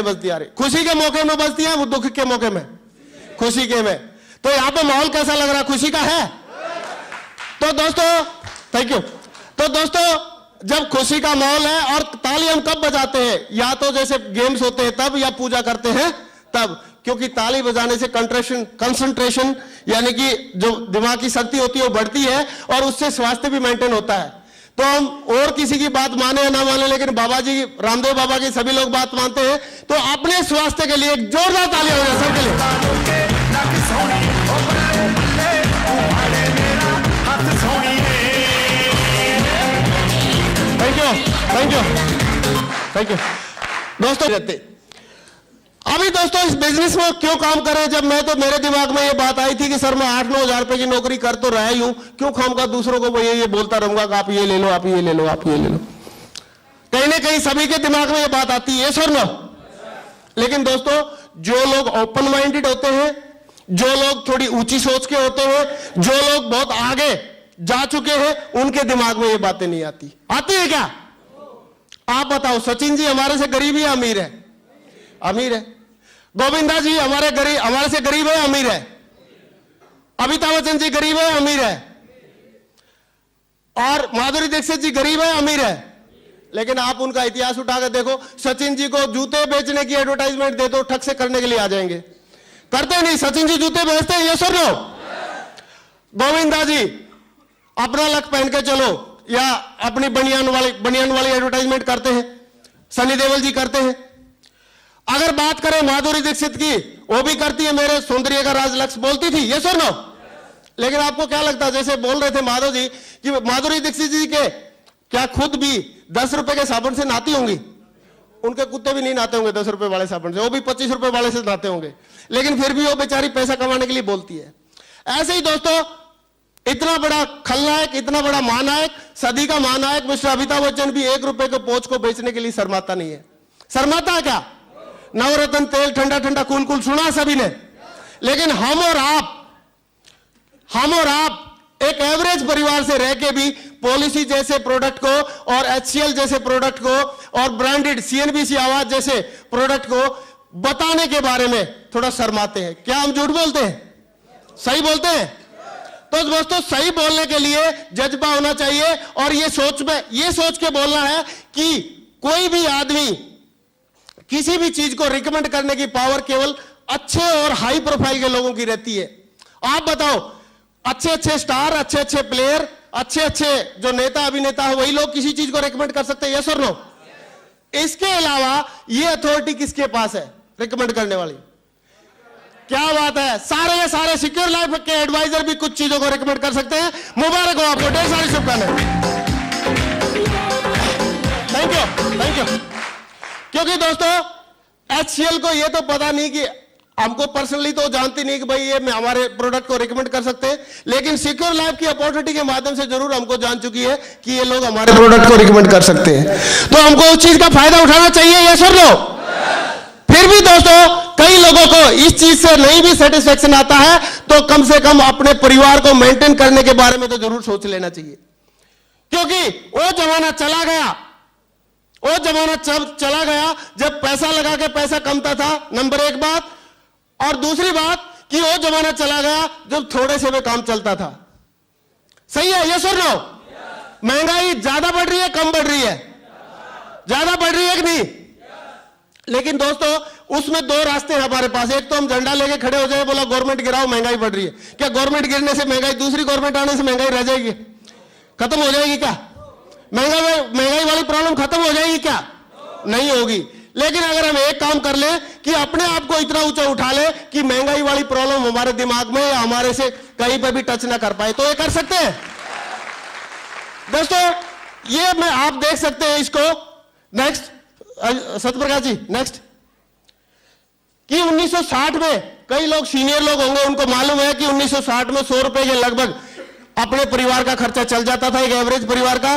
बजती आ रही, खुशी के मौके में बजती है, वो दुख के मौके में, खुशी के में। तो यहां पे माहौल कैसा लग रहा है? खुशी का है। तो दोस्तों थैंक यू। तो दोस्तों जब खुशी का माहौल है, और ताली हम कब बजाते हैं? या तो जैसे गेम्स होते हैं तब, या पूजा करते हैं तब, क्योंकि ताली बजाने से कंसंट्रेशन यानी कि जो दिमाग की शक्ति होती है वो बढ़ती है, और उससे स्वास्थ्य भी मेंटेन होता है। तो हम और किसी की बात माने या ना माने, लेकिन बाबा जी, रामदेव बाबा की सभी लोग बात मानते हैं। तो अपने स्वास्थ्य के लिए एक जोरदार ताली हो जाए सबके लिए। थैंक यू थैंक यू दोस्तों। रहते अभी दोस्तों इस बिजनेस में क्यों काम करें? जब मैं तो मेरे दिमाग में ये बात आई थी कि सर मैं 8-9 हजार रुपए की नौकरी कर तो रहा ही हूं, क्यों खामखा दूसरों को वो ये बोलता रहूंगा कि आप ये ले लो, आप ये ले लो, आप ये ले लो। कहीं ना कहीं सभी के दिमाग में ये बात आती है, सर ना। लेकिन दोस्तों जो लोग ओपन माइंडेड होते हैं, जो लोग थोड़ी ऊंची सोच के होते हैं, जो लोग बहुत आगे जा चुके हैं, उनके दिमाग में ये बातें नहीं आती। आती है क्या? आप बताओ। सचिन जी हमारे से गरीब है अमीर है? अमीर है। गोविंदा जी हमारे से गरीब है अमीर है? अमिताभ बच्चन जी गरीब है अमीर है? और माधुरी दीक्षित जी गरीब है अमीर है? लेकिन आप उनका इतिहास उठाकर देखो, सचिन जी को जूते बेचने की एडवर्टाइजमेंट दे दो, ठग से करने के लिए आ जाएंगे। करते नहीं, सचिन जी जूते बेचते हैं, ये सुन लो। गोविंदा जी अपना लक पहन के चलो, या अपनी बनियान वाली एडवर्टाइजमेंट करते हैं, सनी देओल जी करते हैं। अगर बात करें माधुरी दीक्षित की, वो भी करती है, मेरे सौंदर्य का राज लक्ष्य बोलती थी, ये सुनो। लेकिन आपको क्या लगता है, जैसे बोल रहे थे माधव जी कि माधुरी दीक्षित जी के क्या खुद भी 10 रुपए के साबुन से नहाती होंगी? उनके कुत्ते भी नहीं नहाते होंगे 10 रुपए वाले साबुन से, वो भी 25 रुपए वाले से नहाते होंगे, लेकिन फिर भी वो बेचारी पैसा कमाने के लिए बोलती है। ऐसे ही दोस्तों इतना बड़ा खलनायक, इतना बड़ा महानायक, सदी का महानायक मिस्टर अमिताभ बच्चन भी 1 रुपए के पोंछ को बेचने के लिए शर्माता नहीं है। शर्माता है क्या? नवरत्न तेल, ठंडा ठंडा कूल कूल सुना सभी ने। लेकिन हम और आप एक एवरेज परिवार से रह के भी पॉलिसी जैसे प्रोडक्ट को, और HCL जैसे प्रोडक्ट को, और ब्रांडेड CNBC आवाज जैसे प्रोडक्ट को बताने के बारे में थोड़ा शर्माते हैं। क्या हम झूठ बोलते हैं? सही बोलते हैं? तो दोस्तों सही बोलने के लिए जज्बा होना चाहिए, और ये सोच के बोलना है कि कोई भी आदमी किसी भी चीज को रिकमेंड करने की पावर केवल अच्छे और हाई प्रोफाइल के लोगों की रहती है। आप बताओ, अच्छे स्टार, अच्छे प्लेयर, अच्छे जो नेता अभिनेता है, वही लोग किसी चीज को रिकमेंड कर सकते हैं, यस और नो? इसके अलावा ये अथॉरिटी किसके पास है रिकमेंड करने वाली? क्या बात है, सारे सिक्योर लाइफ के एडवाइजर भी कुछ चीजों को रिकमेंड कर सकते हैं। मुबारक हो आपको, ढेर सारी शुभकामनाएं। Thank you. क्योंकि दोस्तों HCL को ये तो पता नहीं कि हमको पर्सनली तो जानती नहीं कि भाई ये हमारे प्रोडक्ट को रिकमेंड कर सकते हैं, लेकिन सिक्योर लाइफ की अपॉर्चुनिटी के माध्यम से जरूर हमको जान चुकी है कि ये लोग हमारे प्रोडक्ट को रिकमेंड कर सकते हैं। तो हमको उस चीज का फायदा उठाना चाहिए, ये सुन लो। फिर भी दोस्तों कई लोगों को इस चीज से नहीं भी सेटिस्फेक्शन आता है, तो कम से कम अपने परिवार को मेंटेन करने के बारे में तो जरूर सोच लेना चाहिए। क्योंकि वो जमाना चला गया जब पैसा लगा के पैसा कमता था, नंबर 1 बात। और दूसरी बात कि वो जमाना चला गया जब थोड़े से में काम चलता था। सही है, ये सुन लो। महंगाई ज्यादा बढ़ रही है, कम बढ़ रही है? ज्यादा बढ़ रही है कि नहीं? लेकिन दोस्तों उसमें 2 रास्ते हैं हमारे पास। एक तो हम झंडा लेके खड़े हो जाए, बोला गवर्नमेंट गिराओ, महंगाई बढ़ रही है। क्या गवर्नमेंट गिरने से महंगाई, दूसरी गवर्नमेंट आने से महंगाई रह जाएगी? खत्म हो जाएगी क्या? महंगाई वाली प्रॉब्लम खत्म हो जाएगी क्या? नहीं होगी। लेकिन अगर हम एक काम कर ले कि अपने आप को इतना ऊंचा उठा ले कि महंगाई वाली प्रॉब्लम हमारे दिमाग में या हमारे से कहीं पे भी टच ना कर पाए, तो ये कर सकते हैं दोस्तों। ये आप देख सकते हैं इसको। नेक्स्ट सत्यप्रकाश जी, नेक्स्ट। कि 1960 में कई लोग सीनियर लोग होंगे, उनको मालूम है कि 1960 में 100 रुपए के लगभग अपने परिवार का खर्चा चल जाता था, एक एवरेज परिवार का।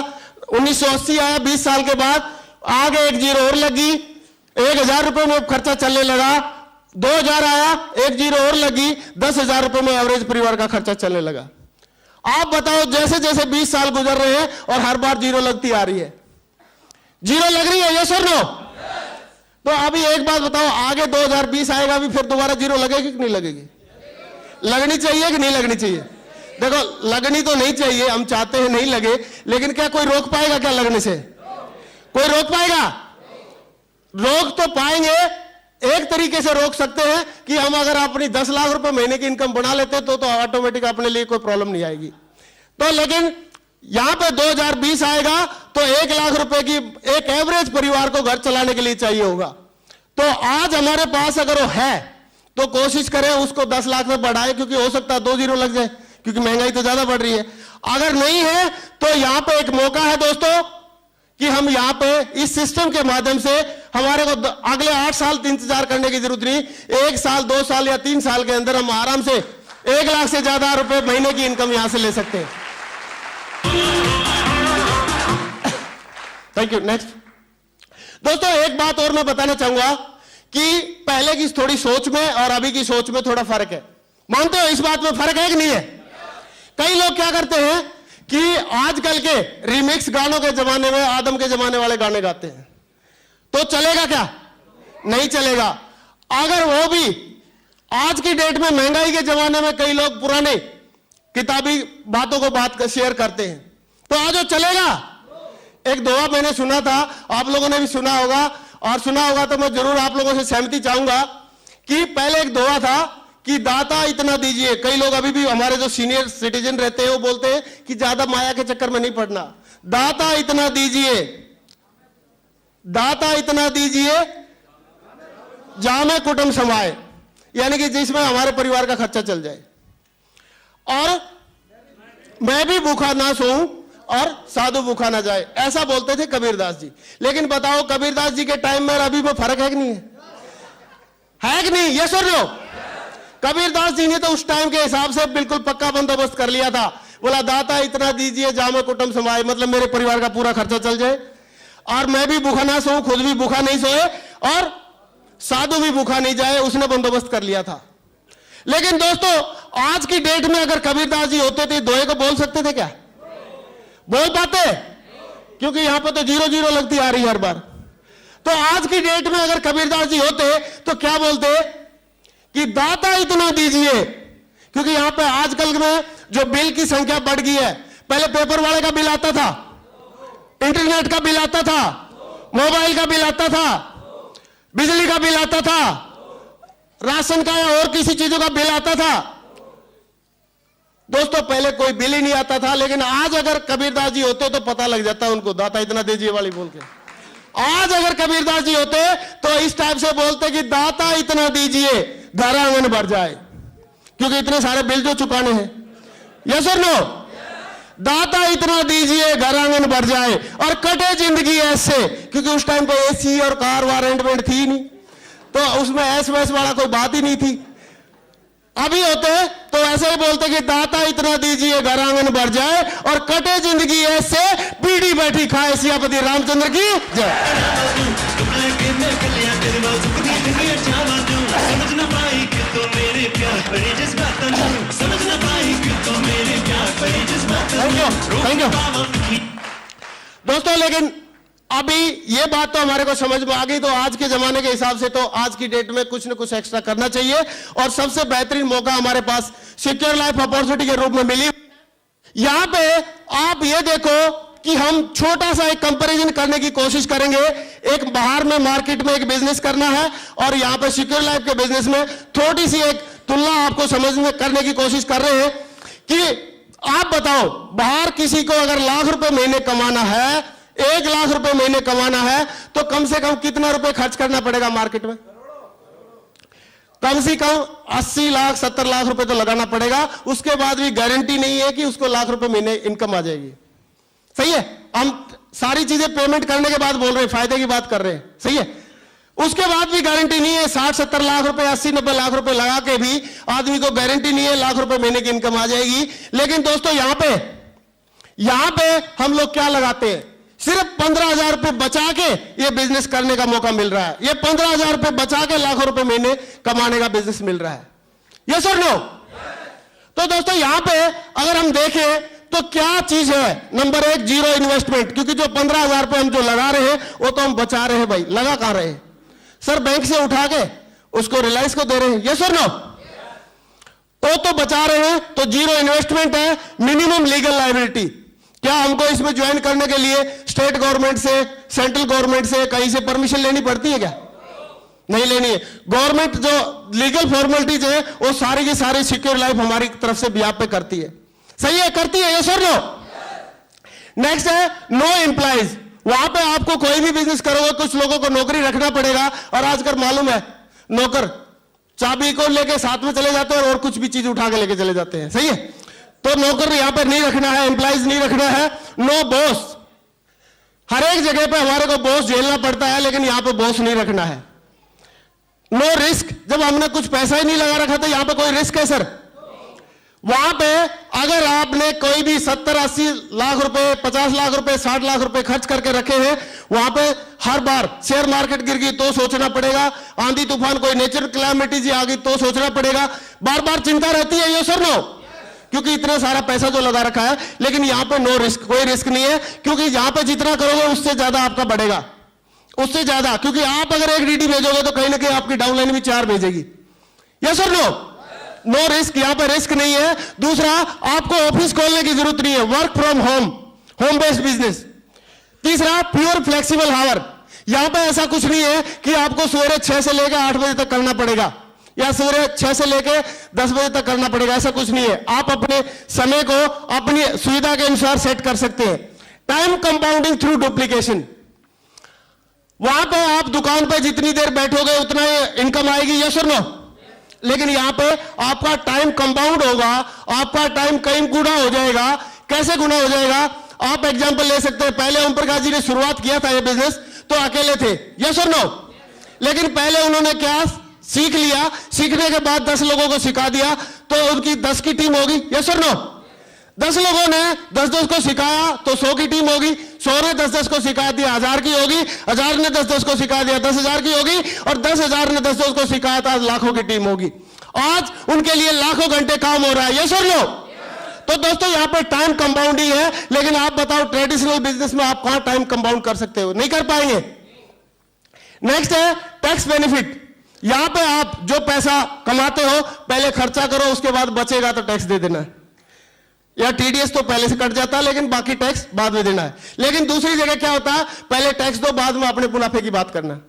1980 आया, 20 साल के बाद आगे 1 जीरो और लगी, 1000 रुपए में खर्चा चलने लगा। 2000 आया, 1 जीरो और लगी, 10,000 रुपए में एवरेज परिवार का खर्चा चलने लगा। आप बताओ, जैसे जैसे 20 साल गुजर रहे हैं और हर बार जीरो लगती आ रही है। जीरो लग रही है, ये सर नो? तो अभी एक बात बताओ, आगे 2020 आएगा, अभी फिर दोबारा जीरो लगेगी कि नहीं लगेगी? लगनी चाहिए कि नहीं लगनी चाहिए? देखो, लगनी तो नहीं चाहिए, हम चाहते हैं नहीं लगे, लेकिन क्या कोई रोक पाएगा क्या लगने से? कोई रोक पाएगा? रोक तो पाएंगे, एक तरीके से रोक सकते हैं कि हम अगर अपनी 10 लाख रुपए महीने की इनकम बना लेते तो ऑटोमेटिक अपने लिए कोई प्रॉब्लम नहीं आएगी। तो लेकिन यहां पे 2020 आएगा तो 1 लाख रुपए की एक एवरेज परिवार को घर चलाने के लिए चाहिए होगा। तो आज हमारे पास अगर वो है तो कोशिश करें उसको 10 लाख में बढ़ाए, क्योंकि हो सकता है 2 जीरो लग जाए, क्योंकि महंगाई तो ज्यादा बढ़ रही है। अगर नहीं है तो यहां पे एक मौका है दोस्तों कि हम यहां पे इस सिस्टम के माध्यम से हमारे को अगले 8 साल इंतजार करने की जरूरत नहीं, 1 साल 2 साल या 3 साल के अंदर हम आराम से 1 लाख से ज्यादा रुपए महीने की इनकम यहां से ले सकते हैं। Thank you. नेक्स्ट दोस्तों, एक बात और मैं बताना चाहूंगा कि पहले की थोड़ी सोच में और अभी की सोच में थोड़ा फर्क है। मानते हो इस बात में फर्क है कि नहीं है? कई लोग क्या करते हैं कि आजकल के रिमिक्स गानों के जमाने में आदम के जमाने वाले गाने गाते हैं, तो चलेगा क्या? नहीं चलेगा। अगर वो भी आज की डेट में महंगाई के जमाने में कई लोग पुराने किताबी बातों को बात शेयर करते हैं, तो आज वो चलेगा? एक दोहा मैंने सुना था, आप लोगों ने भी सुना होगा, और सुना होगा तो मैं जरूर आप लोगों से सहमति चाहूंगा कि पहले एक दोहा था कि दाता इतना दीजिए। कई लोग अभी भी हमारे जो सीनियर सिटीजन रहते हैं वो बोलते हैं कि ज्यादा माया के चक्कर में नहीं पड़ना। दाता इतना दीजिए, दाता इतना दीजिए जामे कुटुंब समाए, यानी कि जिसमें हमारे परिवार का खर्चा चल जाए, और मैं भी भूखा ना सोऊं और साधु भूखा ना जाए, ऐसा बोलते थे कबीरदास जी। लेकिन बताओ कबीरदास जी के टाइम में अभी में फर्क है कि नहीं है? है कि नहीं? ये सुन लो, कबीरदास जी ने तो उस टाइम के हिसाब से बिल्कुल पक्का बंदोबस्त कर लिया था। बोला दाता इतना दीजिए जामे कुटुंब समाए, मतलब मेरे परिवार का पूरा खर्चा चल जाए, और मैं भी भूखा ना सोऊं, खुद भी भूखा नहीं सोए, और साधु भी भूखा नहीं जाए, उसने बंदोबस्त कर लिया था। लेकिन दोस्तों, आज की डेट में अगर कबीरदास जी होते थे, दोहे को बोल सकते थे क्या? बोल पाते? क्योंकि यहां पर तो 0-0 लगती आ रही है हर बार। तो आज की डेट में अगर कबीरदास जी होते तो क्या बोलते कि दाता इतना दीजिए, क्योंकि यहां पे आजकल में जो बिल की संख्या बढ़ गई है। पहले पेपर वाले का बिल आता था, इंटरनेट का बिल आता था, मोबाइल का बिल आता था, बिजली का बिल आता था, राशन का या और किसी चीजों का बिल आता था। दोस्तों पहले कोई बिल ही नहीं आता था, लेकिन आज अगर कबीरदास जी होते तो पता लग जाता उनको, दाता इतना दीजिए वाली बोल के। आज अगर कबीरदास जी होते तो इस टाइप से बोलते कि दाता इतना दीजिए घर आंगन भर जाए, क्योंकि इतने सारे बिल जो चुकाने हैं। यस और नो? दाता इतना दीजिए घर आंगन भर जाए और कटे जिंदगी ऐसे, क्योंकि उस टाइम पे एसी और कार वारंट थी नहीं, तो उसमें ऐस वैस वाला कोई बात ही नहीं थी। अभी होते तो ऐसे ही बोलते कि दाता इतना दीजिए घर आंगन भर जाए और कटे जिंदगी ऐसे, पीढ़ी बैठी खाए सियापति रामचंद्र की जय। थैंक यू दोस्तों। लेकिन अभी ये बात तो हमारे को समझ में आ गई, तो आज के जमाने के हिसाब से तो आज की डेट में कुछ न कुछ एक्स्ट्रा करना चाहिए, और सबसे बेहतरीन मौका हमारे पास सिक्योर लाइफ अपॉर्चुनिटी के रूप में मिली। यहां पे आप ये देखो कि हम छोटा सा एक कंपैरिजन करने की कोशिश करेंगे। एक बाहर में मार्केट में एक बिजनेस करना है, और यहां पे सिक्योर लाइफ के बिजनेस में थोड़ी सी एक तुलना आपको समझने करने की कोशिश कर रहे हैं कि आप बताओ, बाहर किसी को अगर लाख रुपए महीने कमाना है, 1 लाख रुपए महीने कमाना है, तो कम से कम कितना रुपए खर्च करना पड़ेगा मार्केट में? कम से कम 80 लाख 70 लाख रुपए तो लगाना पड़ेगा। उसके बाद भी गारंटी नहीं है कि उसको लाख रुपए महीने इनकम आ जाएगी। सही है? हम सारी चीजें पेमेंट करने के बाद बोल रहे हैं, फायदे की बात कर रहे हैं। सही है? उसके बाद भी गारंटी नहीं है। 60-70 लाख रुपए 80-90 लाख रुपए लगा के भी आदमी को गारंटी नहीं है लाख रुपए महीने की इनकम आ जाएगी। लेकिन दोस्तों यहां पे हम लोग क्या लगाते हैं? सिर्फ 15,000 रुपए बचा के ये बिजनेस करने का मौका मिल रहा है। ये 15,000 रुपए बचा के लाखों रुपए महीने कमाने का बिजनेस मिल रहा है। यस और नो? तो दोस्तों यहां पे अगर हम देखें तो क्या चीज है? नंबर 1 जीरो इन्वेस्टमेंट, क्योंकि जो 15,000 रुपए हम जो लगा रहे हैं वो तो हम बचा रहे हैं भाई, लगा कहां रहे हैं? सर बैंक से उठा के उसको रिलायंस को दे रहे हैं, यस और नो? तो बचा रहे हैं, तो जीरो इन्वेस्टमेंट है, मिनिमम लीगल लायबिलिटी। क्या हमको इसमें ज्वाइन करने के लिए स्टेट गवर्नमेंट से, सेंट्रल गवर्नमेंट से, कहीं से परमिशन लेनी पड़ती है क्या? नहीं लेनी है। गवर्नमेंट जो लीगल फॉर्मेलिटीज है वो सारी की सारी सिक्योर लाइफ हमारी तरफ से यहाँ पे करती है। सही है, करती है, यस और नो? नेक्स्ट है नो एम्प्लॉइज। वहां पे आपको कोई भी बिजनेस करोगे कुछ लोगों को नौकरी रखना पड़ेगा, और आजकल मालूम है नौकर चाबी को लेके साथ में चले जाते हैं और कुछ भी चीज उठा के लेके चले जाते हैं। सही है, तो नौकर यहां पे नहीं रखना है, एम्प्लॉइज नहीं रखना है। No boss. हर एक जगह पे हमारे को बॉस झेलना पड़ता है, लेकिन यहां पे बॉस नहीं रखना है। No risk. जब हमने कुछ पैसा ही नहीं लगा रखा तो यहां पे कोई रिस्क है सर? वहां पे अगर आपने कोई भी 70-80 लाख रुपए, 50 लाख रुपए, 60 लाख रुपए खर्च करके रखे हैं, वहां पे हर बार शेयर मार्केट गिर गई तो सोचना पड़ेगा, आंधी तूफान कोई नेचुरल कैलामिटी आ गई तो सोचना पड़ेगा, बार बार चिंता रहती है, ये सर नो? क्योंकि इतना सारा पैसा जो लगा रखा है। लेकिन यहां पे नो रिस्क, कोई रिस्क नहीं है, क्योंकि यहां पे जितना करोगे उससे ज्यादा आपका बढ़ेगा, उससे ज्यादा। क्योंकि आप अगर एक डीडी भेजोगे तो कहीं ना कहीं आपकी डाउनलाइन भी 4 भेजेगी, यस और नो? नो रिस्क, यहां पर रिस्क नहीं है। दूसरा, आपको ऑफिस खोलने की जरूरत नहीं है, work from home, home based business. तीसरा, प्योर फ्लेक्सिबल हावर। यहां पर ऐसा कुछ नहीं है कि आपको सवेरे 6 से लेकर 8 बजे तक करना पड़ेगा, या सवेरे 6 से लेकर 10 बजे तक करना पड़ेगा, ऐसा कुछ नहीं है। आप अपने समय को अपनी सुविधा के अनुसार सेट कर सकते हैं। Time compounding through duplication. वहां पर आप दुकान पर जितनी देर बैठोगे उतना इनकम आएगी, यस और नो? लेकिन यहां पे आपका टाइम कंपाउंड होगा, आपका टाइम कई गुना हो जाएगा। कैसे गुना हो जाएगा? आप एग्जांपल ले सकते हैं। पहले ओम प्रकाश जी ने शुरुआत किया था ये बिजनेस तो अकेले थे, यस और नो? लेकिन पहले उन्होंने क्या सीख लिया, सीखने के बाद 10 लोगों को सिखा दिया तो उनकी 10 की टीम होगी, यस और नो? 10 लोगों ने 10-10 को सिखाया तो 100 की टीम होगी, 100 ने 10-10 को सिखा दिया 1000 की होगी, 1000 ने 10-10 को सिखा दिया 10,000 की होगी, और 10,000 ने 10-10 को सिखाया था लाखों की टीम होगी। आज उनके लिए लाखों घंटे काम हो रहा है, यस और नो? तो दोस्तों यहां पे टाइम कंपाउंडिंग है। लेकिन आप बताओ ट्रेडिशनल बिजनेस में आप कहां टाइम कंपाउंड कर सकते हो? नहीं कर पाएंगे। नेक्स्ट है टैक्स बेनिफिट। यहां पे आप जो पैसा कमाते हो पहले खर्चा करो, उसके बाद बचेगा तो टैक्स दे देना है, या टीडीएस तो पहले से कट जाता है लेकिन बाकी टैक्स बाद में देना है। लेकिन दूसरी जगह क्या होता है, पहले टैक्स दो, बाद में अपने मुनाफे की बात करना।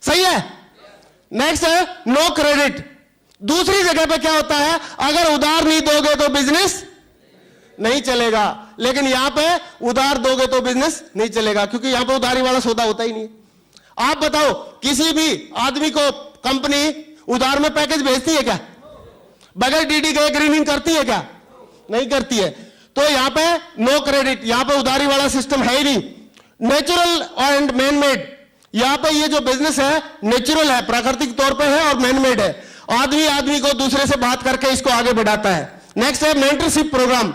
सही है। नेक्स्ट है नो क्रेडिट। दूसरी जगह पे क्या होता है, अगर उधार नहीं दोगे तो बिजनेस नहीं चलेगा, लेकिन यहां पे उधार दोगे तो बिजनेस नहीं चलेगा, क्योंकि यहां पे उधारी वाला सौदा होता ही नहीं। आप बताओ किसी भी आदमी को कंपनी उधार में पैकेज भेजती है क्या? बगैर डीडी गए ग्रीनिंग करती है क्या? नहीं करती है। तो यहां पे नो क्रेडिट, यहां पे उधारी वाला सिस्टम है ही नहीं। Natural and man made. यहां पे ये जो बिजनेस है नेचुरल है, प्राकृतिक तौर पे है, और मैन मेड है। आदमी आदमी को दूसरे से बात करके इसको आगे बढ़ाता है। नेक्स्ट है मेंटरशिप प्रोग्राम।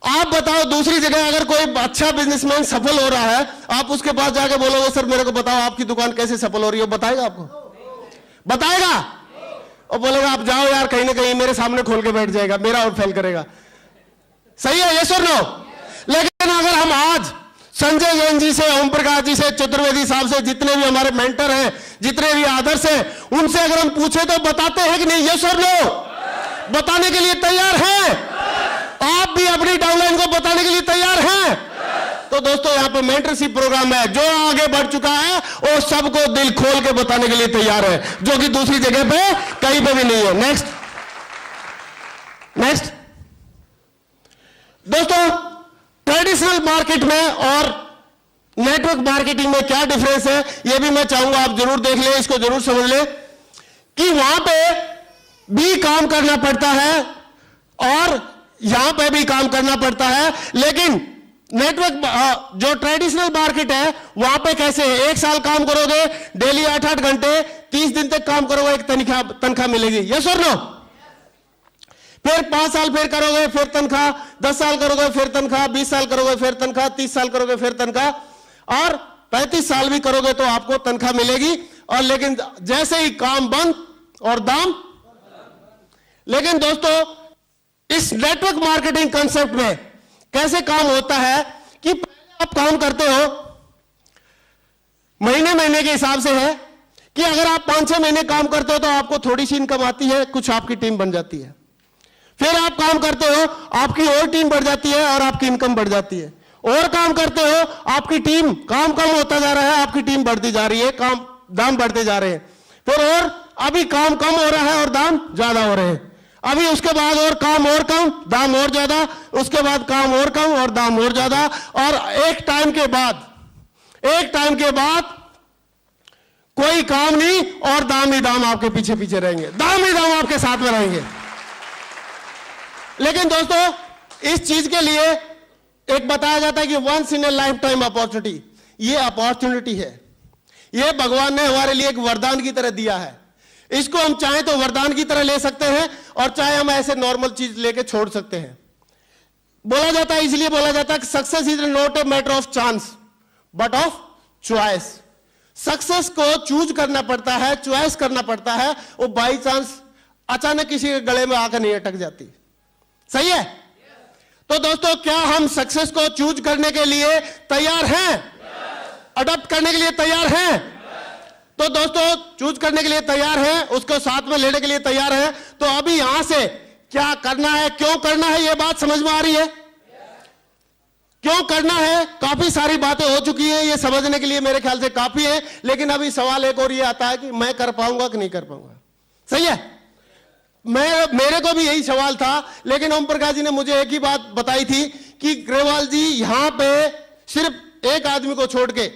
आप बताओ दूसरी जगह अगर कोई अच्छा बिजनेसमैन सफल हो रहा है, आप उसके पास जाके बोलोगे सर मेरे को बताओ आपकी दुकान कैसे सफल हो रही है, बताएगा आपको? बताएगा? और बोलेगा आप जाओ यार, कहीं ना कहीं मेरे सामने खोल के बैठ जाएगा, मेरा और फेल करेगा। सही है, यस और नो? लेकिन अगर हम आज संजय जैन जी से, ओम प्रकाश जी से, चतुर्वेदी साहब से, जितने भी हमारे मेंटर हैं, जितने भी आदर्श हैं, उनसे अगर हम पूछे तो बताते हैं कि नहीं, यस और नो? बताने के लिए तैयार हैं? आप भी अपनी डाउनलाइन को बताने के लिए तैयार हैं? तो दोस्तों यहां पे मेंटरशिप प्रोग्राम है। जो आगे बढ़ चुका है वो सबको दिल खोल के बताने के लिए तैयार है, जो कि दूसरी जगह पे कहीं पे भी नहीं है। नेक्स्ट दोस्तों, ट्रेडिशनल मार्केट में और नेटवर्क मार्केटिंग में क्या डिफरेंस है, यह भी मैं चाहूंगा आप जरूर देख लें, इसको जरूर समझ लें कि वहां पे भी काम करना पड़ता है और यहां पे भी काम करना पड़ता है। लेकिन नेटवर्क जो ट्रेडिशनल मार्केट है वहां पे कैसे है, 1 साल काम करोगे, डेली 8-8 घंटे, 30 दिन तक काम करोगे, एक तनख्वाह मिलेगी, यस और नो? फिर 5 साल फिर करोगे फिर तनख्वाह, 10 साल करोगे फिर तनख्वाह, 20 साल करोगे फिर तनख्वाह, 30 साल करोगे फिर तनख्वाह, और 35 साल भी करोगे तो आपको तनख्वाह मिलेगी। और लेकिन जैसे ही काम बंद और दाम। लेकिन दोस्तों इस नेटवर्क मार्केटिंग कंसेप्ट में कैसे काम होता है कि पहले आप काम करते हो, महीने के हिसाब से है, कि अगर आप 5-6 महीने काम करते हो तो आपको थोड़ी सी इनकम आती है, कुछ आपकी टीम बन जाती है। फिर आप काम करते हो, आपकी और टीम बढ़ जाती है और आपकी इनकम बढ़ जाती है। और काम करते हो, आपकी टीम काम कम होता जा रहा है, आपकी टीम बढ़ती जा रही है, काम दाम बढ़ते जा रहे हैं। फिर और अभी काम कम हो रहा है और दाम ज्यादा हो रहे हैं। अभी उसके बाद और काम और कम, दाम और ज्यादा, उसके बाद काम और कम और दाम और ज्यादा, और एक टाइम के बाद कोई काम नहीं और दाम ही दाम आपके पीछे पीछे रहेंगे, दाम ही दाम आपके साथ में रहेंगे। लेकिन दोस्तों, इस चीज के लिए एक बताया जाता है कि once in a lifetime opportunity, ये अपॉर्चुनिटी है, ये भगवान ने हमारे लिए एक वरदान की तरह दिया है। इसको हम चाहें तो वरदान की तरह ले सकते हैं और चाहे हम ऐसे नॉर्मल चीज लेके छोड़ सकते हैं। बोला जाता है, इसलिए बोला जाता है कि success is not a matter of chance but of choice. Success को चूज करना पड़ता है, चॉइस करना पड़ता है, वो बाई चांस अचानक किसी के गले में आकर नहीं अटक जाती। सही है? तो दोस्तों, क्या हम सक्सेस को चूज करने के लिए तैयार हैं? अडॉप्ट करने के लिए तैयार हैं? तो दोस्तों, चूज करने के लिए तैयार हैं, उसको साथ में लेने के लिए तैयार हैं। तो अभी यहां से क्या करना है, क्यों करना है, यह बात समझ में आ रही है? क्यों करना है? काफी सारी बातें हो चुकी हैं, ये समझने के लिए मेरे ख्याल से काफी है। लेकिन अभी सवाल एक और ये आता है कि मैं कर पाऊंगा कि नहीं कर पाऊंगा। सही है? मेरे को भी यही सवाल था, लेकिन ओम प्रकाश जी ने मुझे एक ही बात बताई थी कि ग्रेवाल जी, यहां पे सिर्फ एक आदमी को छोड़ के,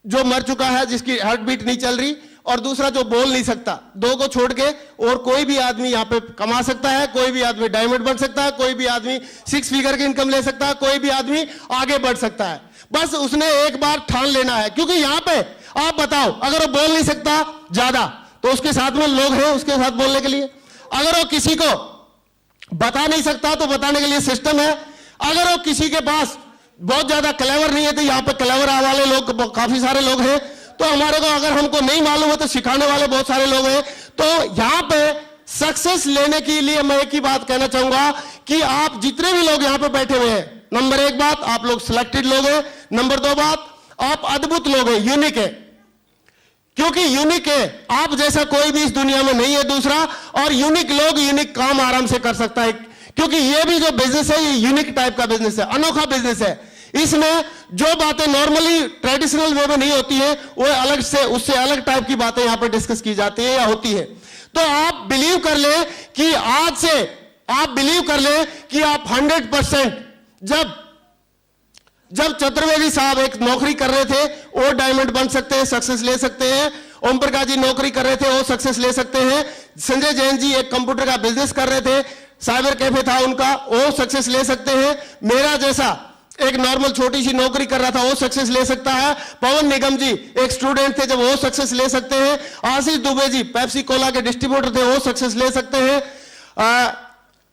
जो मर चुका है, जिसकी हार्ट बीट नहीं चल रही, और दूसरा जो बोल नहीं सकता, दो को छोड़ के और कोई भी आदमी यहां पे कमा सकता है, कोई भी आदमी डायमंड बन सकता है, कोई भी आदमी 6 फिगर की इनकम ले सकता है, कोई भी आदमी आगे बढ़ सकता है। बस उसने एक बार ठान लेना है। क्योंकि यहां पे आप बताओ, अगर वो बोल नहीं सकता ज्यादा तो उसके साथ में लोग हैं उसके साथ बोलने के लिए। अगर वो किसी को बता नहीं सकता तो बताने के लिए सिस्टम है। अगर वो किसी के पास बहुत ज्यादा क्लेवर नहीं है तो यहां पे क्लेवर वाले लोग काफी सारे लोग हैं। तो हमारे को अगर हमको नहीं मालूम है तो सिखाने वाले बहुत सारे लोग हैं। तो यहां पे सक्सेस लेने के लिए मैं एक ही बात कहना चाहूंगा कि आप जितने भी लोग यहां पे बैठे हुए हैं, नंबर 1 बात, आप लोग सिलेक्टेड लोग हैं। नंबर 2 बात, आप अद्भुत लोग हैं, यूनिक है। क्योंकि यूनिक है, आप जैसा कोई भी इस दुनिया में नहीं है दूसरा। और यूनिक लोग यूनिक काम आराम से कर सकता है। क्योंकि ये भी जो बिजनेस है, ये यूनिक टाइप का बिजनेस है, अनोखा बिजनेस है। इसमें जो बातें नॉर्मली ट्रेडिशनल वे में नहीं होती है, वो अलग से, उससे अलग टाइप की बातें यहां पर डिस्कस की जाती है या होती है। तो आप बिलीव कर ले कि आज से आप बिलीव कर ले कि आप 100% जब चतुर्वेदी साहब एक नौकरी कर रहे थे, वो डायमंड बन सकते हैं, सक्सेस ले सकते हैं। ओम प्रकाश जी नौकरी कर रहे थे, वो सक्सेस ले सकते हैं। संजय जैन जी एक कंप्यूटर का बिजनेस कर रहे थे, साइबर कैफे था उनका, वो सक्सेस ले सकते हैं। मेरा जैसा एक नॉर्मल छोटी सी नौकरी कर रहा था, वो सक्सेस ले सकता है। पवन निगम जी एक स्टूडेंट थे, जब वो सक्सेस ले सकते हैं। आशीष दुबे जी पेप्सी कोला के डिस्ट्रीब्यूटर थे, वो सक्सेस ले सकते हैं।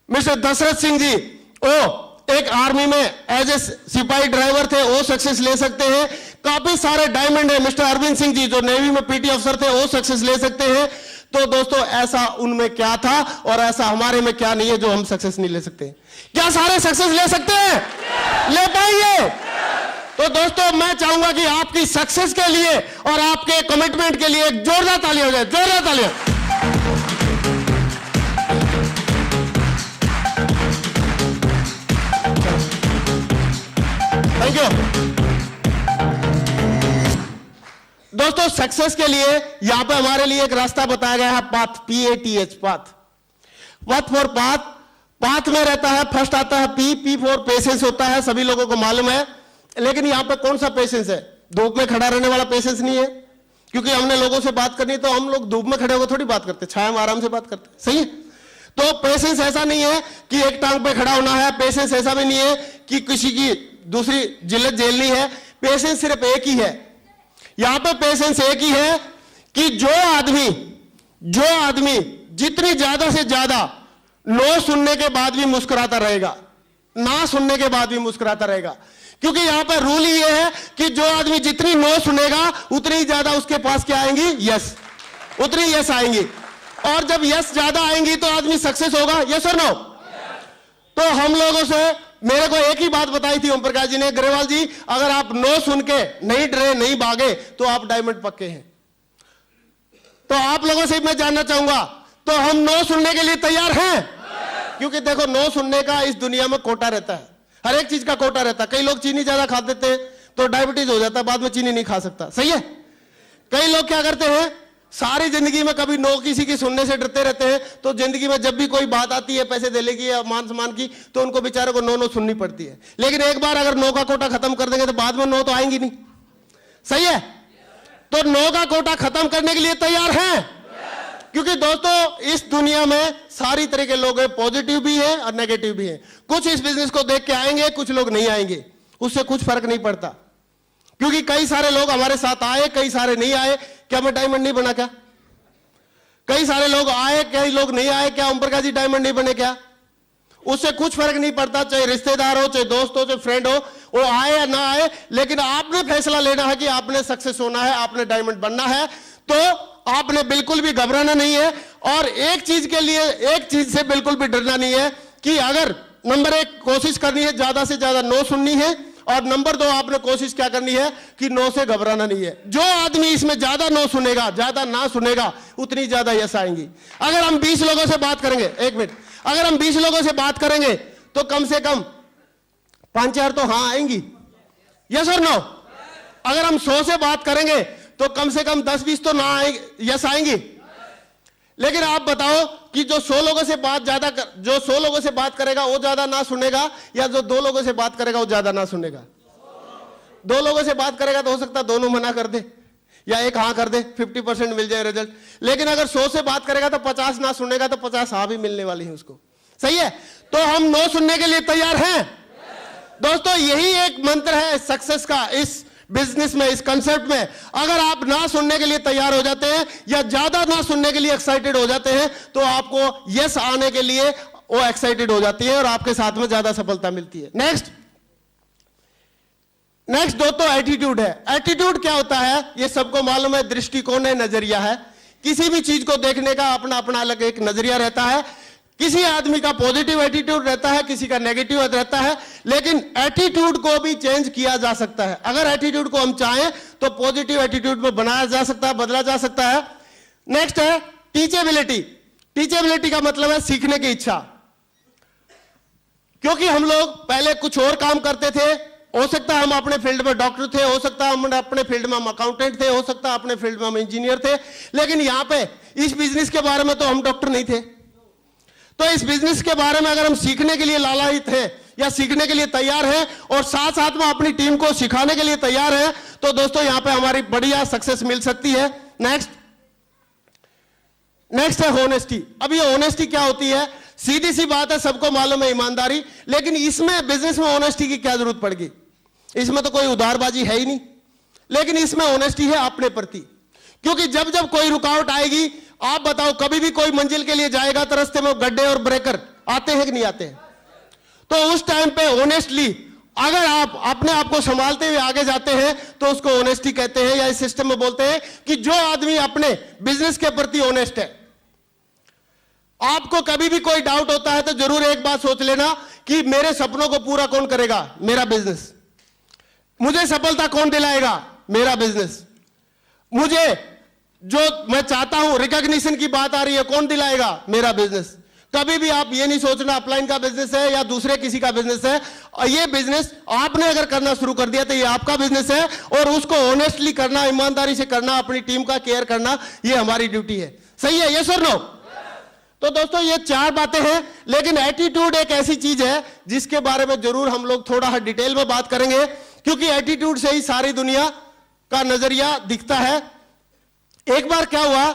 मिस्टर दशरथ सिंह जी वो एक आर्मी में एज ए सिपाही ड्राइवर थे, वो सक्सेस ले सकते हैं। काफी सारे डायमंड है। मिस्टर अरविंद सिंह जी जो नेवी में पीटी अफसर थे, वो सक्सेस ले सकते हैं। तो दोस्तों, ऐसा उनमें क्या था और ऐसा हमारे में क्या नहीं है जो हम सक्सेस नहीं ले सकते? क्या सारे सक्सेस ले सकते हैं? ले पाएंगे? तो दोस्तों, मैं चाहूंगा कि आपकी सक्सेस के लिए और आपके कमिटमेंट के लिए एक जोरदार ताली हो जाए, जोरदार तालियां। Thank you. दोस्तों, सक्सेस के लिए यहां पे हमारे लिए एक रास्ता बताया गया है, path, PATH, path. What for path? Path में रहता है, फर्स्ट आता है P फॉर पेशेंस होता है, सभी लोगों को मालूम है। लेकिन यहां पे कौन सा पेशेंस है? धूप में खड़ा रहने वाला पेशेंस नहीं है। क्योंकि हमने लोगों से बात करनी, तो हम लोग धूप में खड़े होकर थोड़ी बात करते, छाया में आराम से बात करते। सही है? तो पेशेंस ऐसा नहीं है कि एक टांग पे खड़ा होना है। पेशेंस ऐसा भी नहीं है कि किसी की दूसरी जिल्लत झेलनी है। पेशेंस सिर्फ एक ही है। यहां पे पेशेंस एक ही है कि जो आदमी जितनी ज्यादा से ज्यादा नो सुनने के बाद भी मुस्कुराता रहेगा, ना सुनने के बाद भी मुस्कुराता रहेगा। क्योंकि यहां पर रूल ये है कि जो आदमी जितनी नो सुनेगा उतनी ज्यादा उसके पास क्या आएंगी? यस, उतनी यस आएंगी। और जब यस ज्यादा आएंगी तो आदमी सक्सेस होगा। यस और नो? तो हम लोगों से मेरे को एक ही बात बताई थी ओम प्रकाश जी ने, ग्रेवाल जी, अगर आप नो सुन के नहीं डरे, नहीं भागे, तो आप डायमंड पक्के हैं। तो आप लोगों से मैं जानना चाहूंगा, तो हम नो सुनने के लिए तैयार हैं? क्योंकि देखो, नो सुनने का इस दुनिया में कोटा रहता है, हर एक चीज का कोटा रहता है। कई लोग चीनी ज्यादा खा देते हैं तो डायबिटीज हो जाता है, बाद में चीनी नहीं खा सकता, सही है। कई लोग क्या करते हैं, सारी जिंदगी में कभी नो किसी की सुनने से डरते रहते हैं, तो जिंदगी में जब भी कोई बात आती है पैसे देने की या मान सम्मान की, तो उनको बेचारे को नो नो सुननी पड़ती है। लेकिन एक बार अगर नो का कोटा खत्म कर देंगे तो बाद में नो तो आएंगी नहीं, सही है। तो नो का कोटा खत्म करने के लिए तैयार हैं? क्योंकि दोस्तों, इस दुनिया में सारी तरह के लोग हैं, पॉजिटिव भी हैं और नेगेटिव भी हैं। कुछ इस बिजनेस को देख के आएंगे, कुछ लोग नहीं आएंगे, उससे कुछ फर्क नहीं पड़ता। क्योंकि कई सारे लोग हमारे साथ आए, कई सारे नहीं आए। क्या मैं डायमंड नहीं बना क्या? कई सारे लोग आए, कई लोग नहीं आए, क्या ओम प्रकाश जी डायमंड नहीं बने क्या? उससे कुछ फर्क नहीं पड़ता, चाहे रिश्तेदार हो, चाहे दोस्त हो, चाहे फ्रेंड हो, वो आए या ना आए, लेकिन आपने फैसला लेना है कि आपने सक्सेस होना है, आपने डायमंड बनना है। तो आपने बिल्कुल भी घबराना नहीं है, और एक चीज के लिए, एक चीज से बिल्कुल भी डरना नहीं है कि अगर नंबर 1 कोशिश करनी है ज्यादा से ज्यादा नो सुननी है, और नंबर 2 आपने कोशिश क्या करनी है कि नो से घबराना नहीं है। जो आदमी इसमें ज्यादा नो सुनेगा, ज्यादा ना सुनेगा, उतनी ज्यादा यस आएंगी। अगर हम 20 लोगों से बात करेंगे, एक मिनट, अगर हम 20 लोगों से बात करेंगे तो कम से कम 5-4 तो हाँ आएंगी, यस और नो। अगर हम 100 से बात करेंगे तो कम से कम 10-20 तो ना आएंगे, यस आएंगी। लेकिन आप बताओ कि जो 100 लोगों से बात करेगा वो ज्यादा ना सुनेगा, या जो 2 लोगों से बात करेगा वो ज्यादा ना सुनेगा? 2 लोगों से बात करेगा तो हो सकता है दोनों मना कर दे या एक हाँ कर दे, 50% मिल जाए रिजल्ट। लेकिन अगर 100 से बात करेगा तो 50 ना सुनेगा, तो 50 हाँ भी मिलने वाली है उसको, सही है। तो हम नो सुनने के लिए तैयार हैं? दोस्तों, यही एक मंत्र है सक्सेस का इस बिजनेस में, इस कंसेप्ट में। अगर आप ना सुनने के लिए तैयार हो जाते हैं या ज्यादा ना सुनने के लिए एक्साइटेड हो जाते हैं, तो आपको यस आने के लिए वो एक्साइटेड हो जाती है और आपके साथ में ज्यादा सफलता मिलती है। नेक्स्ट दोस्तों, एटीट्यूड है। एटीट्यूड क्या होता है ये सबको मालूम है, दृष्टिकोण है, नजरिया है। किसी भी चीज को देखने का अपना अपना अलग एक नजरिया रहता है। किसी आदमी का पॉजिटिव एटीट्यूड रहता है, किसी का नेगेटिव रहता है, लेकिन एटीट्यूड को भी चेंज किया जा सकता है। अगर एटीट्यूड को हम चाहें तो पॉजिटिव एटीट्यूड में बनाया जा सकता है, बदला जा सकता है। नेक्स्ट है टीचेबिलिटी। टीचेबिलिटी का मतलब है सीखने की इच्छा। क्योंकि हम लोग पहले कुछ और काम करते थे, हो सकता है हम अपने फील्ड में डॉक्टर थे, हो सकता है हम अपने फील्ड में हम अकाउंटेंट थे, हो सकता है अपने फील्ड में हम इंजीनियर थे, लेकिन यहां पे इस बिजनेस के बारे में तो हम डॉक्टर नहीं थे। तो इस बिजनेस के बारे में अगर हम सीखने के लिए लालायित हैं या सीखने के लिए तैयार हैं और साथ साथ में अपनी टीम को सिखाने के लिए तैयार हैं, तो दोस्तों यहां पे हमारी बढ़िया सक्सेस मिल सकती है। नेक्स्ट है होनेस्टी। अब ये होनेस्टी क्या होती है? सीधी सी बात है, सबको मालूम है ईमानदारी, लेकिन इसमें बिजनेस में होनेस्टी की क्या जरूरत पड़गी? इसमें तो कोई उधारबाजी है ही नहीं, लेकिन इसमें होनेस्टी है अपने प्रति। क्योंकि जब जब कोई रुकावट आएगी, आप बताओ, कभी भी कोई मंजिल के लिए जाएगा तो रास्ते में गड्ढे और ब्रेकर आते हैं कि नहीं आते हैं? तो उस टाइम पे ऑनेस्टली अगर आप अपने आप को संभालते हुए आगे जाते हैं तो उसको ऑनेस्टी कहते हैं, या इस सिस्टम में बोलते हैं कि जो आदमी अपने बिजनेस के प्रति ऑनेस्ट है। आपको कभी भी कोई डाउट होता है तो जरूर एक बात सोच लेना कि मेरे सपनों को पूरा कौन करेगा? मेरा बिजनेस। मुझे सफलता कौन दिलाएगा? मेरा बिजनेस। मुझे जो मैं चाहता हूं, रिकॉग्निशन की बात आ रही है, कौन दिलाएगा? मेरा बिजनेस। कभी भी आप ये नहीं सोचना अपलाइन का बिजनेस है या दूसरे किसी का बिजनेस है। और ये बिजनेस आपने अगर करना शुरू कर दिया तो ये आपका बिजनेस है, और उसको ऑनेस्टली करना, ईमानदारी से करना, अपनी टीम का केयर करना, ये हमारी ड्यूटी है। सही है, यस और नो? तो दोस्तों ये 4 बातें हैं, लेकिन एटीट्यूड एक ऐसी चीज है जिसके बारे में जरूर हम लोग थोड़ा डिटेल में बात करेंगे, क्योंकि एटीट्यूड से ही सारी दुनिया का नजरिया दिखता है। एक बार क्या हुआ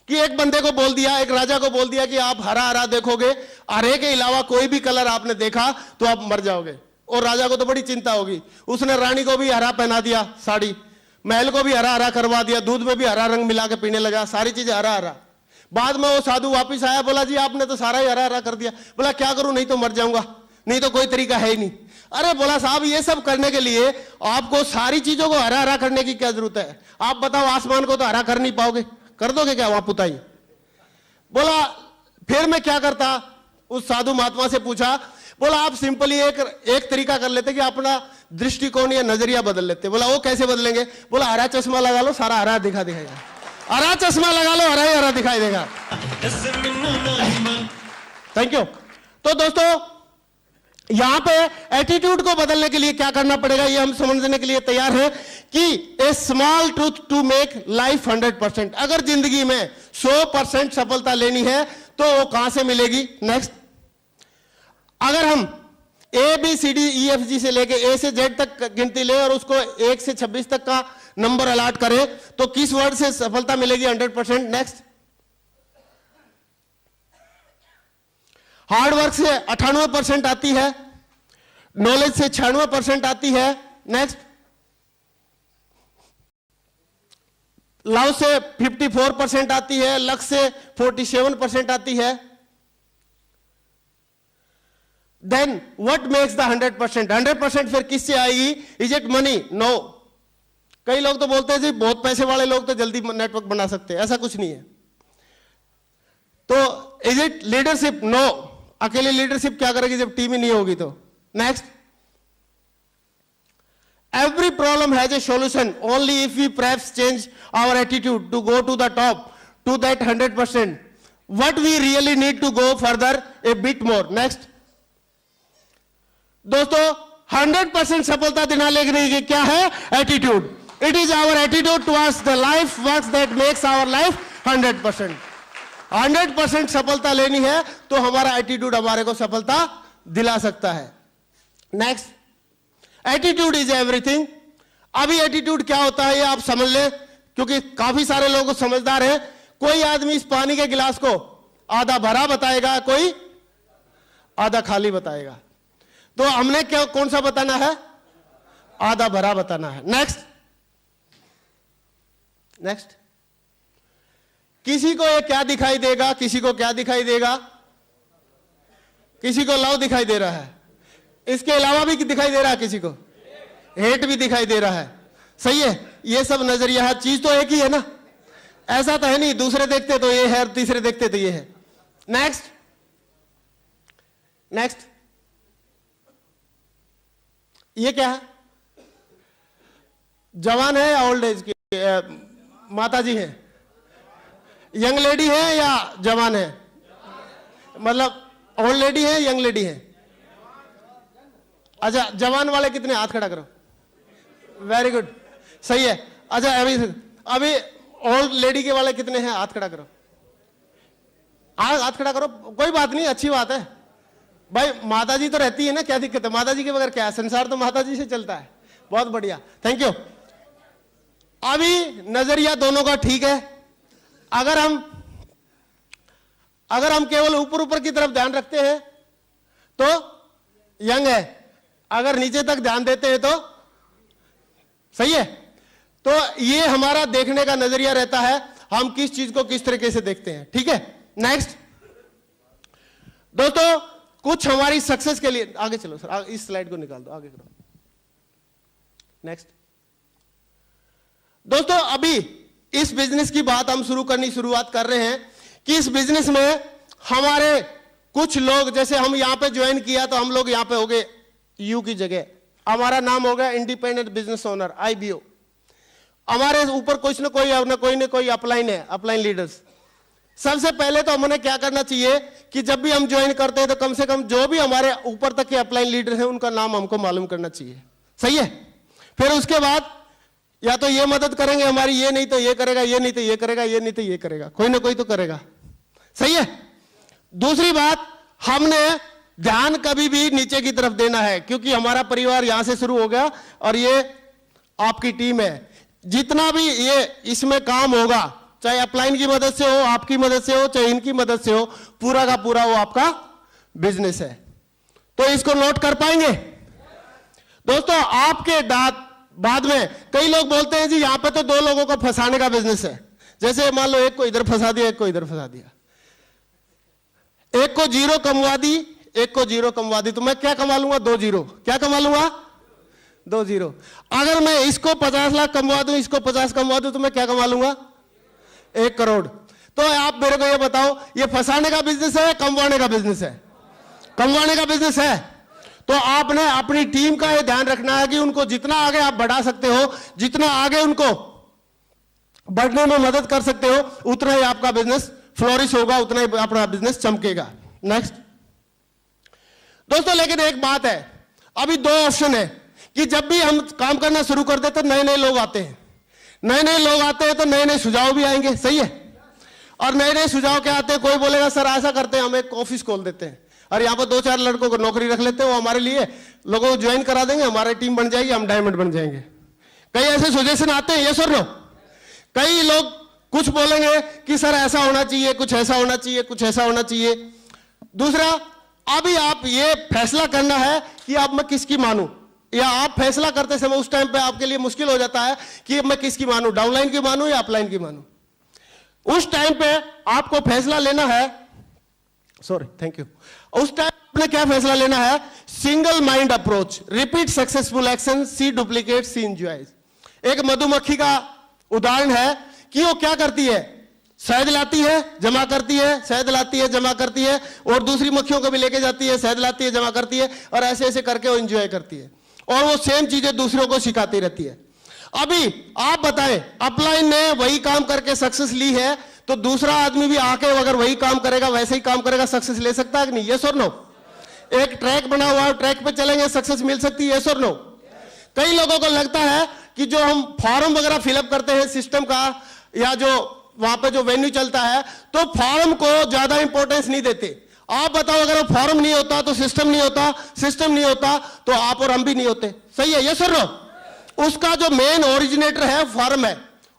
कि एक बंदे को बोल दिया, एक राजा को बोल दिया कि आप हरा हरा देखोगे, हरे के अलावा कोई भी कलर आपने देखा तो आप मर जाओगे। और राजा को तो बड़ी चिंता होगी। उसने रानी को भी हरा पहना दिया साड़ी, महल को भी हरा हरा करवा दिया, दूध में भी हरा रंग मिला के पीने लगा, सारी चीजें हरा हरा। बाद में वो साधु वापिस आया, बोला जी आपने तो सारा ही हरा हरा कर दिया। बोला क्या करूं, नहीं तो मर जाऊंगा, नहीं तो कोई तरीका है ही नहीं। अरे बोला साहब, ये सब करने के लिए आपको सारी चीजों को हरा हरा करने की क्या जरूरत है? आप बताओ, आसमान को तो हरा कर नहीं पाओगे, कर दोगे क्या वहां पुताई? बोला फिर मैं क्या करता? उस साधु महात्मा से पूछा। बोला आप सिंपली एक तरीका कर लेते कि अपना दृष्टिकोण या नजरिया बदल लेते। बोला वो कैसे बदलेंगे? बोला हरा चश्मा लगा लो, सारा हरा दिखा दिखाएगा। हरा चश्मा लगा लो, हरा ही हरा दिखाई देगा। Thank you. तो दोस्तों यहां पे एटीट्यूड को बदलने के लिए क्या करना पड़ेगा, ये हम समझने के लिए तैयार हैं कि a small truth to make life 100%। अगर जिंदगी में 100% सफलता लेनी है तो वो कहां से मिलेगी? नेक्स्ट, अगर हम ABCDEFG से लेके A से Z तक गिनती ले और उसको 1 से 26 तक का नंबर अलॉट करें तो किस वर्ड से सफलता मिलेगी 100%? नेक्स्ट, हार्ड वर्क से 98% आती है, नॉलेज से 96% आती है। नेक्स्ट, लव से 54% आती है, लक से 47% आती है। Then what makes the 100%? 100% फिर किससे आएगी? Is it money? नो। कई लोग तो बोलते हैं जी बहुत पैसे वाले लोग तो जल्दी नेटवर्क बना सकते हैं, ऐसा कुछ नहीं है। तो इज इट लीडरशिप? नो। अकेले लीडरशिप क्या करेगी जब टीम ही नहीं होगी तो। Next, every problem has a solution only if we perhaps change our attitude to go to the top, to that 100%. What we really need to go further a bit more. Next, दोस्तों 100% सफलता दिलाने के लिए क्या है? Attitude. It is our attitude towards the life works that makes our life 100%। 100% सफलता लेनी है तो हमारा एटीट्यूड हमारे को सफलता दिला सकता है। Next, attitude is everything. अभी एटीट्यूड क्या होता है ये आप समझ ले, क्योंकि काफी सारे लोग समझदार हैं। कोई आदमी इस पानी के गिलास को आधा भरा बताएगा, कोई आधा खाली बताएगा। तो हमने क्या कौन सा बताना है? आधा भरा बताना है। नेक्स्ट, नेक्स्ट, किसी को ये क्या दिखाई देगा? किसी को क्या दिखाई देगा? किसी को लव दिखाई दे रहा है, इसके अलावा भी दिखाई दे रहा है, किसी को हेट भी दिखाई दे रहा है। सही है, ये सब नजरिया, चीज तो एक ही है ना, ऐसा तो है नहीं दूसरे देखते तो ये है और तीसरे देखते तो ये है। नेक्स्ट, नेक्स्ट, ये क्या है? जवान है या ओल्ड एज की माता जी है? यंग लेडी है या जवान है? मतलब ओल्ड लेडी है, यंग लेडी है? अच्छा, जवान वाले कितने? हाथ खड़ा करो। वेरी गुड, सही है। अच्छा, अभी ओल्ड लेडी के वाले कितने हैं? हाथ खड़ा करो, हाथ खड़ा करो। कोई बात नहीं, अच्छी बात है भाई, माता जी तो रहती है ना, क्या दिक्कत है? माता जी के बगैर क्या है? संसार तो माता जी से चलता है। बहुत बढ़िया, थैंक यू। अभी नजरिया दोनों का ठीक है। अगर हम केवल ऊपर ऊपर की तरफ ध्यान रखते हैं तो यंग है, अगर नीचे तक ध्यान देते हैं तो सही है। तो ये हमारा देखने का नजरिया रहता है, हम किस चीज को किस तरीके से देखते हैं। ठीक है, नेक्स्ट दोस्तों, कुछ हमारी सक्सेस के लिए, आगे चलो सर, इस स्लाइड को निकाल दो, आगे करो। नेक्स्ट दोस्तों, अभी इस बिजनेस की बात हम शुरुआत कर रहे हैं कि इस बिजनेस में हमारे कुछ लोग, जैसे हम यहां पे ज्वाइन किया तो हम लोग यहां पे हो गए यू की जगह, हमारा नाम हो गया इंडिपेंडेंट बिजनेस ओनर, IBO। हमारे ऊपर कुछ न कोई अपलाइन है, अपलाइन लीडर्स। सबसे पहले तो हमें क्या करना चाहिए कि जब भी हम ज्वाइन करते हैं तो कम से कम जो भी हमारे ऊपर तक के अपलाइन लीडर हैं उनका नाम हमको मालूम करना चाहिए। सही है, फिर उसके बाद या तो ये मदद करेंगे हमारी, ये नहीं तो ये करेगा, ये नहीं तो ये करेगा, ये नहीं तो ये करेगा, कोई ना कोई तो करेगा। सही है। दूसरी बात, हमने ध्यान कभी भी नीचे की तरफ देना है, क्योंकि हमारा परिवार यहां से शुरू हो गया और ये आपकी टीम है। जितना भी ये इसमें काम होगा, चाहे अपलाइन की मदद से हो, आपकी मदद से हो, चाहे इनकी मदद से हो, पूरा का पूरा वो आपका बिजनेस है। तो इसको नोट कर पाएंगे दोस्तों? आपके बाद में कई लोग बोलते हैं जी यहां पे तो दो लोगों को फंसाने का बिजनेस है। जैसे मान लो एक को इधर फंसा दिया, एक को इधर फंसा दिया, एक को जीरो कमवा दी, एक को जीरो कमवा दी, तो मैं क्या कमा लूंगा? 2 जीरो। क्या कमा लूंगा? 2 जीरो। अगर मैं इसको 50 लाख कमवा दूं, इसको 50 कमवा दूं, तो मैं क्या कमा लूंगा? 1 करोड़। तो आप मेरे को ये बताओ, ये फंसाने का बिजनेस है, कमवाने का बिजनेस है? कमवाने का बिजनेस है। तो आपने अपनी टीम का ये ध्यान रखना है कि उनको जितना आगे आप बढ़ा सकते हो, जितना आगे उनको बढ़ने में मदद कर सकते हो, उतना ही आपका बिजनेस फ्लोरिश होगा, उतना ही अपना बिजनेस चमकेगा। नेक्स्ट दोस्तों, लेकिन एक बात है, अभी दो ऑप्शन है कि जब भी हम काम करना शुरू कर देते तो नए नए लोग आते हैं, नए नए लोग आते हैं तो नए नए सुझाव भी आएंगे, सही है। और नए नए सुझाव क्या आते हैं, कोई बोलेगा सर ऐसा करते हैं, हम एक ऑफिस खोल देते हैं और यहाँ पर 2-4 लड़कों को नौकरी रख लेते हैं, वो हमारे लिए लोगों को ज्वाइन करा देंगे, हमारी टीम बन जाएगी, हम डायमंड बन जाएंगे। कई ऐसे सजेशन आते हैं, यस और नो। कई लोग कुछ बोलेंगे कि सर ऐसा होना चाहिए, कुछ ऐसा होना चाहिए, कुछ ऐसा होना चाहिए। दूसरा, अभी आप ये फैसला करना है कि अब मैं किसकी मानूं, या आप फैसला करते समय उस टाइम पे आपके लिए मुश्किल हो जाता है कि मैं किसकी मानूं, डाउनलाइन की मानूं या अपलाइन की मानूं। उस टाइम पे आपको फैसला लेना है, सॉरी थैंक यू, उस टाइम आपने क्या फैसला लेना है, single mind approach, repeat successful action, see duplicate, see enjoy. एक मधुमक्खी का उदाहरण है कि वो क्या करती है, शहद लाती है, जमा करती है, शहद लाती है, जमा करती है, और दूसरी मक्खियों को भी लेके जाती है, शहद लाती है, जमा करती है, और ऐसे ऐसे करके वो एंजॉय करती है, और वो सेम चीजें दूसरों को सिखाती रहती है। अभी आप बताएं, अपलाइन ने वही काम करके सक्सेस ली है, तो दूसरा आदमी भी आके अगर वही काम करेगा, वैसे ही काम करेगा, सक्सेस ले सकता है कि नहीं, यस और नो। एक ट्रैक बना हुआ है, ट्रैक पे चलेंगे, सक्सेस मिल सकती है, यस और नो। कई लोगों को लगता है कि जो हम फॉर्म वगैरह फिलअप करते हैं सिस्टम का, या जो वहां पे जो वेन्यू चलता है, तो फॉर्म को ज्यादा इंपॉर्टेंस नहीं देते। आप बताओ, अगर वो फॉर्म नहीं होता तो सिस्टम नहीं होता, सिस्टम नहीं होता तो आप और हम भी नहीं होते, सही है, यस और नो। उसका जो मेन ओरिजिनेटर है फॉर्म है,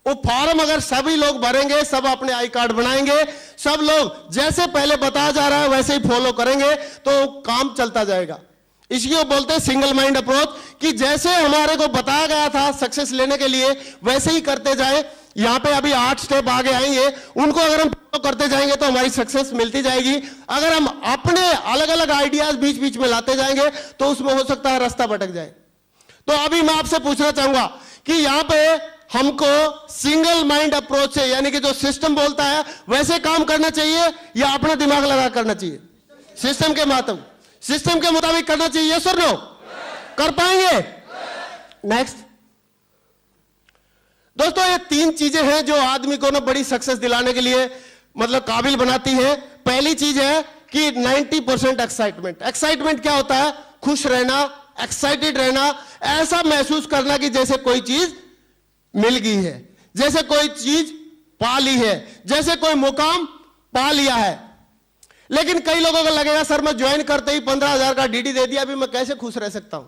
वो फॉर्म अगर सभी लोग भरेंगे, सब अपने आई कार्ड बनाएंगे, सब लोग जैसे पहले बताया जा रहा है वैसे ही फॉलो करेंगे, तो काम चलता जाएगा। इसलिए बोलते हैं सिंगल माइंड अप्रोच, कि जैसे हमारे को बताया गया था सक्सेस लेने के लिए वैसे ही करते जाए। यहां पे अभी 8 स्टेप आगे आएंगे, उनको अगर हम फॉलो करते जाएंगे तो हमारी सक्सेस मिलती जाएगी। अगर हम अपने अलग अलग आइडियाज बीच बीच में लाते जाएंगे तो उसमें हो सकता है रास्ता भटक जाए। तो अभी मैं आपसे पूछना चाहूंगा कि यहां पे हमको सिंगल माइंड अप्रोच से, यानी कि जो सिस्टम बोलता है वैसे काम करना चाहिए, या अपना दिमाग लगा करना चाहिए, सिस्टम के माध्यम, सिस्टम के मुताबिक करना चाहिए, यस और नो। कर पाएंगे? नेक्स्ट दोस्तों, ये 3 चीजें हैं जो आदमी को ना बड़ी सक्सेस दिलाने के लिए मतलब काबिल बनाती है। पहली चीज है कि 90% एक्साइटमेंट। एक्साइटमेंट क्या होता है? खुश रहना, एक्साइटेड रहना, ऐसा महसूस करना कि जैसे कोई चीज मिल गई है, जैसे कोई चीज पा ली है, जैसे कोई मुकाम पा लिया है। लेकिन कई लोगों को लगेगा सर मैं ज्वाइन करते ही 15,000 का डीडी दे दिया, अभी मैं कैसे खुश रह सकता हूं?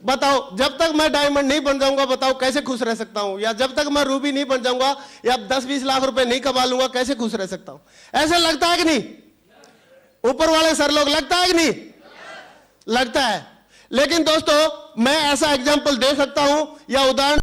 बताओ, जब तक मैं डायमंड नहीं बन जाऊंगा बताओ कैसे खुश रह सकता हूं? या जब तक मैं रूबी नहीं बन जाऊंगा या 10-20 लाख रुपए नहीं कमा लूंगा कैसे खुश रह सकता हूं? ऐसे लगता है कि नहीं? ऊपर वाले सर लोग, लगता है कि नहीं? लगता है। लेकिन दोस्तों, मैं ऐसा एग्जाम्पल दे सकता हूं या उदाहरण